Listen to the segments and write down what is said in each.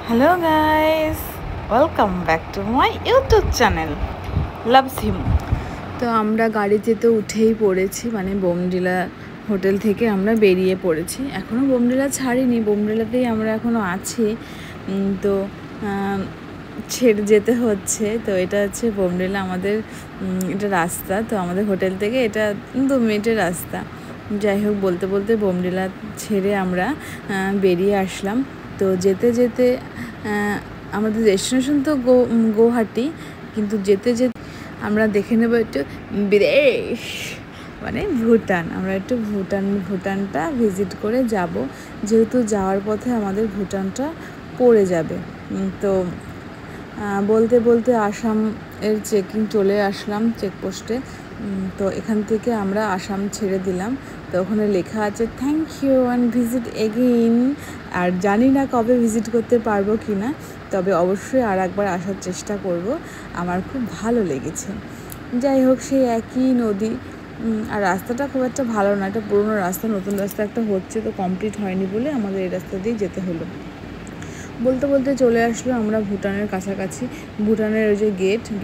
Hello guys, welcome back to my YouTube channel Loves Him। তো আমরা গাড়িতে তো উঠেই পড়েছি, মানে বোমডিলা হোটেল থেকে আমরা বেরিয়ে পড়েছি। এখনও বোমডিলা ছাড়িনি, বোমডিলাতেই আমরা এখনও আছি। তো ছেড়ে যেতে হচ্ছে। তো এটা হচ্ছে বোমডিলা, আমাদের এটা রাস্তা। তো আমাদের হোটেল থেকে এটা 2 মিনিটের রাস্তা। যাই হোক, বলতে বলতে বোমডিলা ছেড়ে আমরা বেরিয়ে আসলাম। তো যেতে যেতে আমাদের ডেস্টিনেশন তো গৌহাটি, কিন্তু যেতে যেতে আমরা দেখে নেব একটু বিদেশ, মানে ভুটান। আমরা একটু ভুটানটা ভিজিট করে যাব, যেহেতু যাওয়ার পথে আমাদের ভুটানটা পড়ে যাবে। তো বলতে বলতে আসাম এর চেকিং চলে আসলাম, চেকপোস্টে। তো এখান থেকে আমরা আসাম ছেড়ে দিলাম। তো ওখানে লেখা আছে thank you and visit again. আর জানি না কবে ভিজিট করতে পারবো কি না, তবে অবশ্যই আর একবার আসার চেষ্টা করব। আমার খুব ভালো লেগেছে। যাই হোক, সেই একই নদী। আর রাস্তাটা খুব একটা ভালো না, এটা পুরোনো রাস্তা, নতুন রাস্তা একটা হচ্ছে, তো কমপ্লিট হয়নি বলে আমাদের এই রাস্তা দিয়ে যেতে হলো। বলতে বলতে চলে আসলো আমরা ভুটানের কাছাকাছি। ভুটানের ওই যে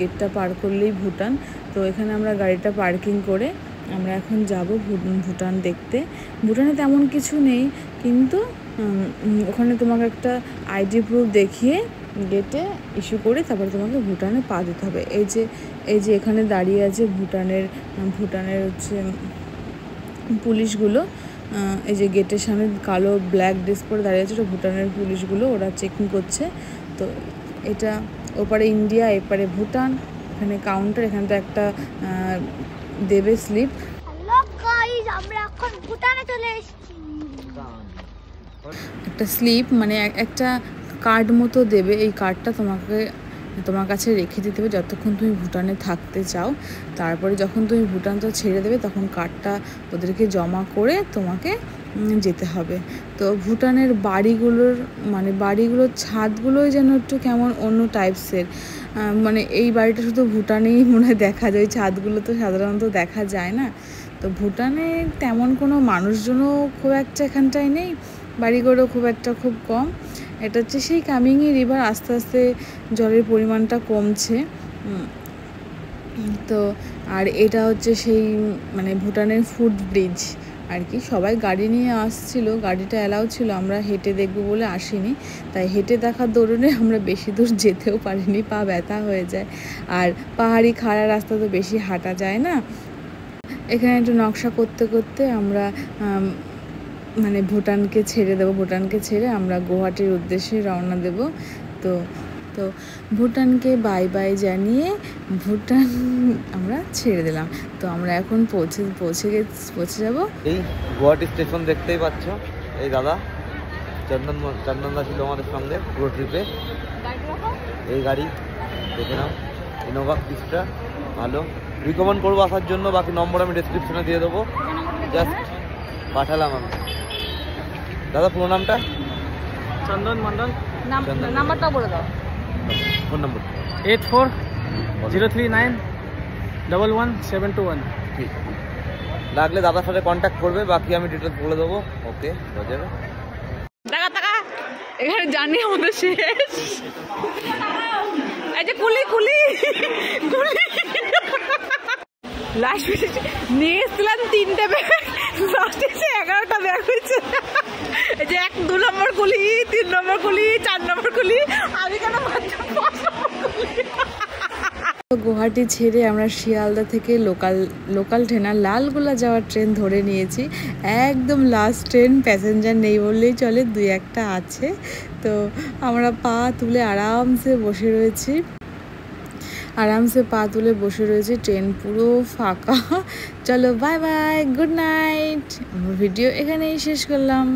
গেটটা পার করলেই ভুটান। তো এখানে আমরা গাড়িটা পার্কিং করে আমরা এখন যাব ভুটান দেখতে। ভুটানে তেমন কিছু নেই, কিন্তু ওখানে তোমাকে একটা আইডি প্রুফ দেখিয়ে গেটে ইস্যু করে তারপরে তোমাকে ভুটানে পা দিতে হবে। এই যে এখানে দাঁড়িয়ে আছে ভুটানের হচ্ছে পুলিশগুলো। এই যে গেটের সামনে কালো ব্ল্যাক ড্রেস পরে দাঁড়িয়ে আছে, ওটা ভুটানের পুলিশগুলো, ওরা চেকিং করছে। তো এটা ওপারে ইন্ডিয়া, এপারে ভুটান। এখানে কাউন্টার, এখানে তো একটা দেবে স্লিপ। আমরা এখন ভুটানে চলে এসেছি। একটা স্লিপ মানে একটা কার্ড মতো দেবে। এই কার্ডটা তোমার কাছে রেখে দিতে হবে যতক্ষণ তুমি ভুটানে থাকতে চাও। তারপরে যখন তুমি ভুটানটা ছেড়ে দেবে, তখন কার্ডটা ওদেরকে জমা করে তোমাকে যেতে হবে। তো ভুটানের বাড়িগুলোর ছাদগুলোই যেন একটু কেমন অন্য টাইপসের। মানে এই বাড়িটা শুধু ভুটানেই মনে হয় দেখা যায়, ওই ছাদগুলো তো সাধারণত দেখা যায় না। তো ভুটানে তেমন কোনো মানুষজনও খুব একটা এখানটায় নেই, বাড়িঘরও খুব কম। এটা হচ্ছে সেই কামিংই রিভার, আস্তে আস্তে জলের পরিমাণটা কমছে। তো আর এটা হচ্ছে সেই মানে ভুটানের ফুট ব্রিজ আর কি। সবাই গাড়ি নিয়ে আসছিল, গাড়িটা অ্যালাউ ছিল, আমরা হেঁটে দেখবো বলে আসিনি। তাই হেঁটে দেখার দৌড়ে আমরা বেশি দূর যেতেও পারিনি, পা ব্যথা হয়ে যায়। আর পাহাড়ি খাড়া রাস্তা তো বেশি হাঁটা যায় না। এখানে একটু নকশা করতে করতে আমরা মানে ভুটানকে ছেড়ে আমরা গৌহাটির উদ্দেশ্যে রওনা দেব। তো ভুটানকে বাই বাই জানিয়ে ভুটান আমরা ছেড়ে দিলাম। তো আমরা এখন পৌঁছে যাব এই গুয়াহাটি স্টেশন। দেখতেই পাচ্ছ, এই দাদা চন্দনদা ছিল আমাদের সঙ্গে পুরো ট্রিপে। এই গাড়ি দেখে নাও, ইনোভা ক্রিস্টা, ভালো, রিকমেন্ড করবো আসার জন্য। বাকি নম্বর আমি ডেসক্রিপশনে দিয়ে দেবো, জাস্ট পাঠালাম আমি। দাদা পুরো নামটা? চন্দন মন্ডল। নাম্বারটা বলে দাও। ফোন নম্বর 8403911721। ঠিক, লাগলে দাদার সাথে কন্ট্যাক্ট করবে, বাকি আমি ডিটেলস বলে দেবো। ওকে, হয়ে যাবে। এখানে জানি আমাদের শেষ। এই যে কুলি লাস্ট নিয়ে এসেছিলাম 3টে ব্যাগ, লাস্ট এসে 11টা ব্যাগ হয়েছে। এই যে 2 নম্বর কুলি, 3 নম্বর কুলি, 4 নম্বর কুলি, আমি কেন মাত্র 5 নম্বর কুলি। গুয়াহাটি ছেড়ে আমরা শিয়ালদা থেকে লোকাল ট্রেন আর লালগোলা যাওয়ার ট্রেন ধরে নিয়েছি। একদম লাস্ট ট্রেন, প্যাসেঞ্জার নেই বললেই চলে, 2-1টা আছে। তো আমরা পা তুলে আরামসে বসে রয়েছি, ট্রেন পুরো ফাঁকা। চলো বাই বাই, গুড নাইট। আমার ভিডিও এখানেই শেষ করলাম।